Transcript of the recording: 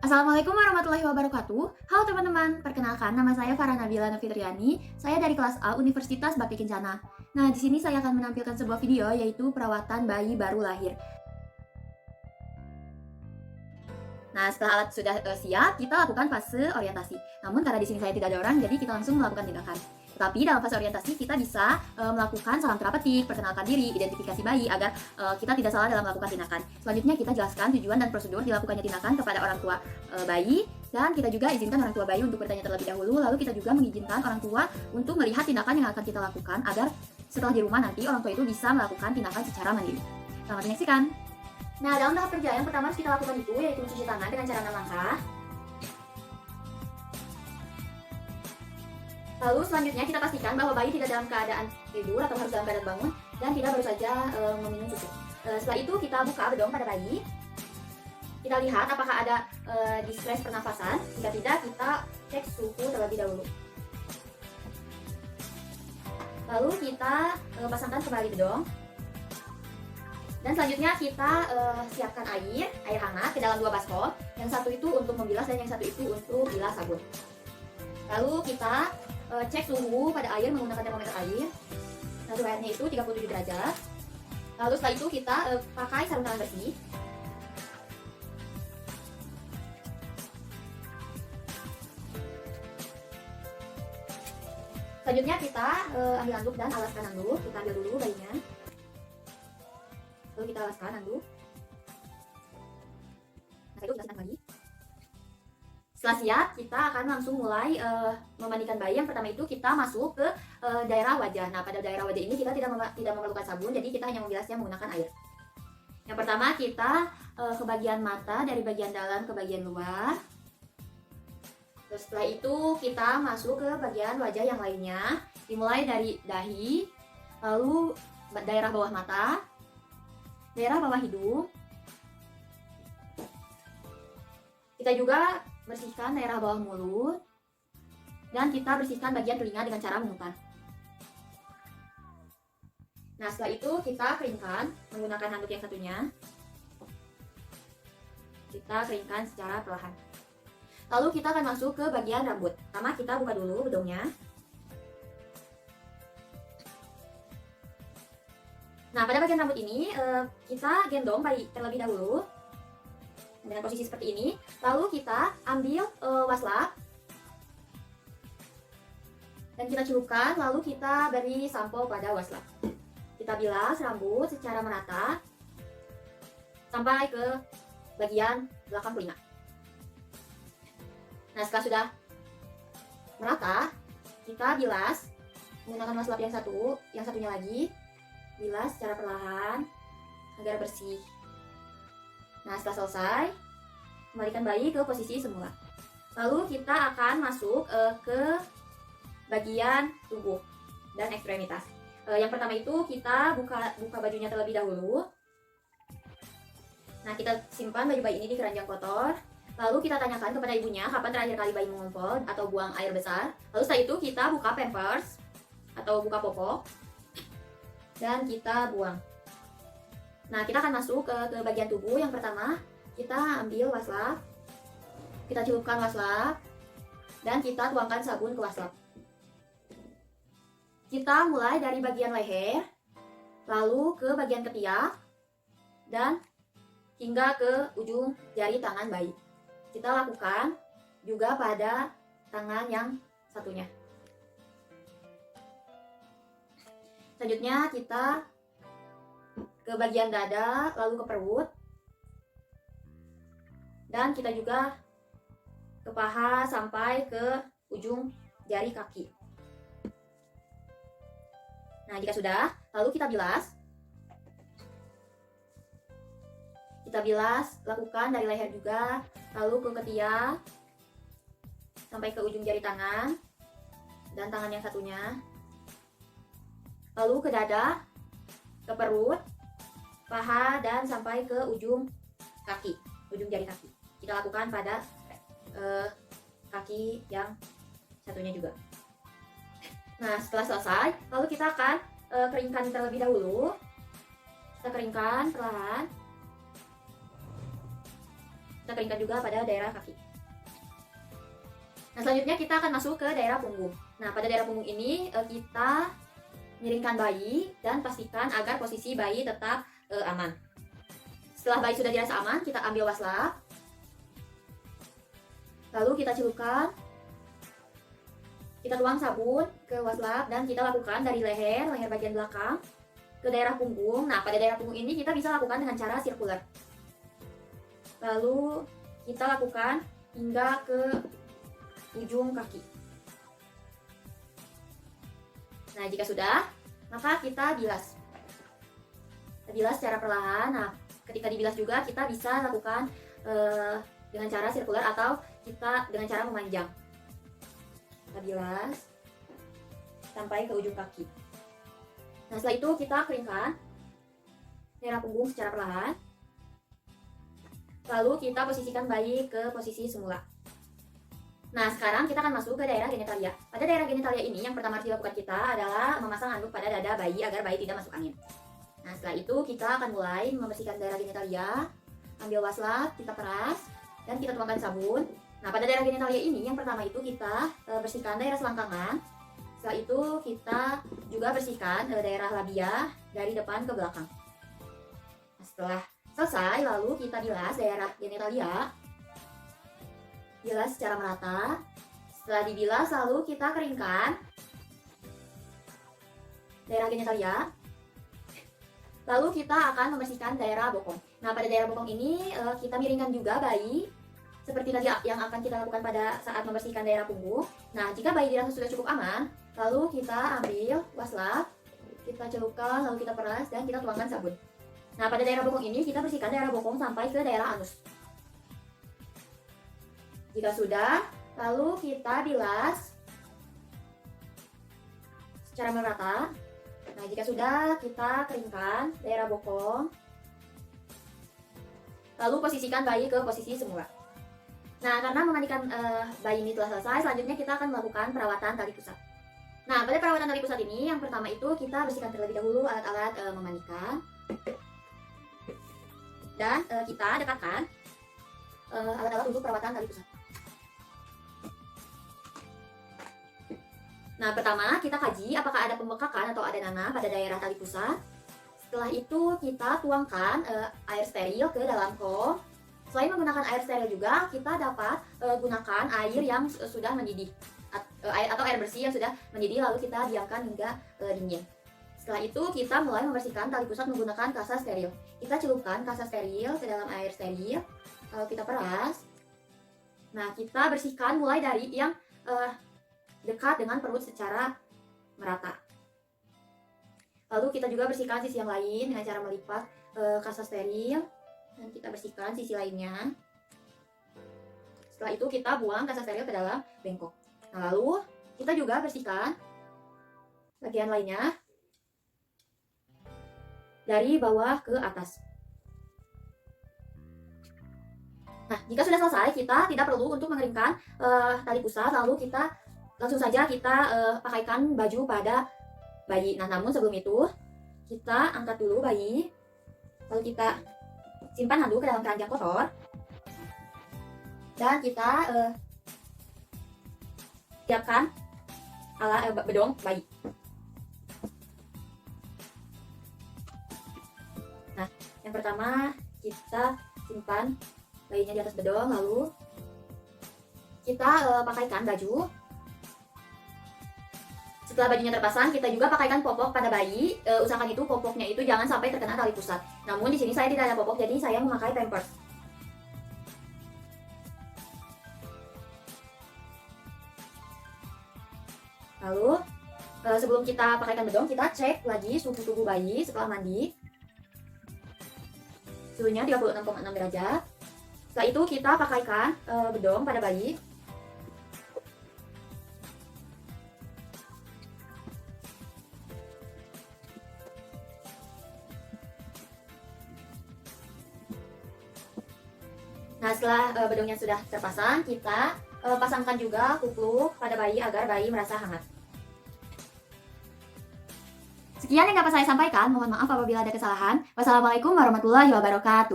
Assalamualaikum warahmatullahi wabarakatuh. Halo teman-teman, perkenalkan nama saya Farah Nabila Novitriani. Saya dari kelas A Universitas Bakti Kencana. Nah, di sini saya akan menampilkan sebuah video yaitu perawatan bayi baru lahir. Nah, setelah alat sudah siap, kita lakukan fase orientasi. Namun karena di sini saya tidak ada orang, jadi kita langsung melakukan tindakan. Tetapi dalam fase orientasi kita bisa melakukan salam terapeutik, perkenalkan diri, identifikasi bayi agar kita tidak salah dalam melakukan tindakan. Selanjutnya kita jelaskan tujuan dan prosedur dilakukannya tindakan kepada orang tua bayi, dan kita juga izinkan orang tua bayi untuk bertanya terlebih dahulu. Lalu kita juga mengizinkan orang tua untuk melihat tindakan yang akan kita lakukan agar setelah di rumah nanti orang tua itu bisa melakukan tindakan secara mandiri. Selamat menyaksikan. Nah, dalam tahap kerja yang pertama harus kita lakukan itu yaitu mencuci tangan dengan cara 6 langkah. Lalu selanjutnya kita pastikan bahwa bayi tidak dalam keadaan tidur atau harus dalam keadaan bangun dan tidak baru saja meminum susu. Setelah itu kita buka bedong pada bayi. Kita lihat apakah ada distress pernafasan. Jika tidak, kita cek suhu terlebih dahulu. Lalu kita pasangkan kembali bedong. Dan selanjutnya kita siapkan air hangat ke dalam 2 baskom. Yang satu itu untuk membilas dan yang satu itu untuk bilas sabun. Lalu kita cek suhu pada air menggunakan termometer air. Nah, suhu airnya itu 37 derajat. Lalu setelah itu kita pakai sarung tangan bersih. Selanjutnya kita ambil handuk dan alaskan handuk. Kita ambil dulu bayinya. Lalu kita alaskan handuk. Nah, itu kita alaskan lagi. Setelah siap, kita akan langsung mulai memandikan bayi. Yang pertama itu kita masuk ke daerah wajah. Nah, pada daerah wajah ini kita tidak memerlukan sabun, jadi kita hanya membilasnya menggunakan air. Yang pertama kita ke bagian mata, dari bagian dalam ke bagian luar. Terus setelah itu kita masuk ke bagian wajah yang lainnya. Dimulai dari dahi, lalu daerah bawah mata, daerah bawah hidung. Kita juga bersihkan daerah bawah mulut, dan kita bersihkan bagian telinga dengan cara memutar. Nah, setelah itu kita keringkan menggunakan handuk yang satunya. Kita keringkan secara perlahan. Lalu kita akan masuk ke bagian rambut. Pertama kita buka dulu bedongnya. Nah, pada bagian rambut ini kita gendong bayi terlebih dahulu dengan posisi seperti ini. Lalu kita ambil waslap dan kita celupkan, lalu kita beri sampo pada waslap. Kita bilas rambut secara merata sampai ke bagian belakang telinga. Nah, setelah sudah merata, kita bilas menggunakan waslap yang satunya lagi. Bilas secara perlahan agar bersih. Nah, setelah selesai, kembalikan bayi ke posisi semula. Lalu kita akan masuk ke bagian tubuh dan ekstremitas. Yang pertama itu kita buka bajunya terlebih dahulu. Nah, kita simpan baju bayi ini di keranjang kotor. Lalu kita tanyakan kepada ibunya kapan terakhir kali bayi mengumpul atau buang air besar. Lalu setelah itu kita buka pampers atau buka popok dan kita buang. Nah, kita akan masuk ke bagian tubuh. Yang pertama, kita ambil waslap, kita celupkan waslap, dan kita tuangkan sabun ke waslap. Kita mulai dari bagian leher, lalu ke bagian ketiak, dan hingga ke ujung jari tangan bayi. Kita lakukan juga pada tangan yang satunya. Selanjutnya kita ke bagian dada, lalu ke perut, dan kita juga ke paha sampai ke ujung jari kaki. Nah, jika sudah, lalu kita bilas. Kita bilas, lakukan dari leher juga, lalu ke ketiak, sampai ke ujung jari tangan, dan tangan yang satunya. Lalu ke dada, ke perut, paha, dan sampai ke ujung kaki, ujung jari kaki. Kita lakukan pada kaki yang satunya juga. Nah, setelah selesai, lalu kita akan keringkan terlebih dahulu. Kita keringkan perlahan. kita keringkan juga pada daerah kaki. Nah, selanjutnya kita akan masuk ke daerah punggung. Nah, pada daerah punggung ini kita miringkan bayi dan pastikan agar posisi bayi tetap aman. Setelah bayi sudah dirasa aman, kita ambil waslap. Lalu kita celupkan. Kita tuang sabun ke waslap dan kita lakukan dari leher bagian belakang ke daerah punggung. Nah, pada daerah punggung ini kita bisa lakukan dengan cara sirkuler. Lalu kita lakukan hingga ke ujung kaki. Nah, jika sudah, maka kita bilas. Kita bilas secara perlahan. Nah, ketika dibilas juga kita bisa lakukan dengan cara sirkuler atau kita dengan cara memanjang. Kita bilas sampai ke ujung kaki. Nah, setelah itu kita keringkan daerah punggung secara perlahan. Lalu kita posisikan bayi ke posisi semula. Nah, sekarang kita akan masuk ke daerah genitalia. Pada daerah genitalia ini yang pertama harus dilakukan kita adalah memasang handuk pada dada bayi agar bayi tidak masuk angin. Nah, setelah itu kita akan mulai membersihkan daerah genitalia. Ambil waslap, kita peras, dan kita tuangkan sabun. Nah, pada daerah genitalia ini yang pertama itu kita bersihkan daerah selangkangan. Setelah itu kita juga bersihkan daerah labia dari depan ke belakang. Nah, setelah selesai, lalu kita bilas daerah genitalia. Bilas secara merata. Setelah dibilas, lalu kita keringkan daerah genitalia. Lalu kita akan membersihkan daerah bokong. Nah, pada daerah bokong ini kita miringkan juga bayi seperti tadi yang akan kita lakukan pada saat membersihkan daerah punggung. Nah, jika bayi dirasa sudah cukup aman, lalu kita ambil waslap, kita celupkan, lalu kita peras, dan kita tuangkan sabun. Nah, pada daerah bokong ini kita bersihkan daerah bokong sampai ke daerah anus. Jika sudah, lalu kita bilas secara merata. Nah, jika sudah, kita keringkan daerah bokong. Lalu posisikan bayi ke posisi semula. Nah, karena memandikan bayi ini telah selesai, selanjutnya kita akan melakukan perawatan tali pusat. Nah, pada perawatan tali pusat ini, yang pertama itu kita bersihkan terlebih dahulu alat-alat memandikan. Dan kita dekatkan alat-alat untuk perawatan tali pusat. Nah, pertama kita kaji apakah ada pembengkakan atau ada nanah pada daerah tali pusat. Setelah itu kita tuangkan air steril ke dalam kom. Selain menggunakan air steril juga, kita dapat gunakan air yang sudah mendidih atau air bersih yang sudah mendidih, lalu kita diamkan hingga dingin. Setelah itu kita mulai membersihkan tali pusat menggunakan kasa steril. Kita celupkan kasa steril ke dalam air steril, lalu kita peras. Nah, kita bersihkan mulai dari yang dekat dengan perut secara merata. Lalu kita juga bersihkan sisi yang lain dengan cara melipat kasa steril. Dan kita bersihkan sisi lainnya. Setelah itu kita buang kasa steril ke dalam bengkok. Nah, lalu kita juga bersihkan bagian lainnya dari bawah ke atas. Nah, jika sudah selesai, kita tidak perlu untuk mengeringkan tali pusat, lalu kita langsung saja kita pakaikan baju pada bayi. Nah, namun sebelum itu kita angkat dulu bayi, lalu kita simpan handuk ke dalam keranjang kotor, dan kita siapkan alat bedong bayi. Nah, yang pertama kita simpan bayinya di atas bedong, lalu kita pakaikan baju. Setelah bajunya terpasang, kita juga pakaikan popok pada bayi. Usahakan itu popoknya itu jangan sampai terkena tali pusat. Namun di sini saya tidak ada popok, jadi saya memakai pampers. Lalu sebelum kita pakaikan bedong, kita cek lagi suhu tubuh bayi setelah mandi. Suhunya 36,6 derajat. Setelah itu kita pakaikan bedong pada bayi. Nah, setelah bedongnya sudah terpasang, kita pasangkan juga kupluk pada bayi agar bayi merasa hangat. Sekian yang dapat saya sampaikan. Mohon maaf apabila ada kesalahan. Wassalamualaikum warahmatullahi wabarakatuh.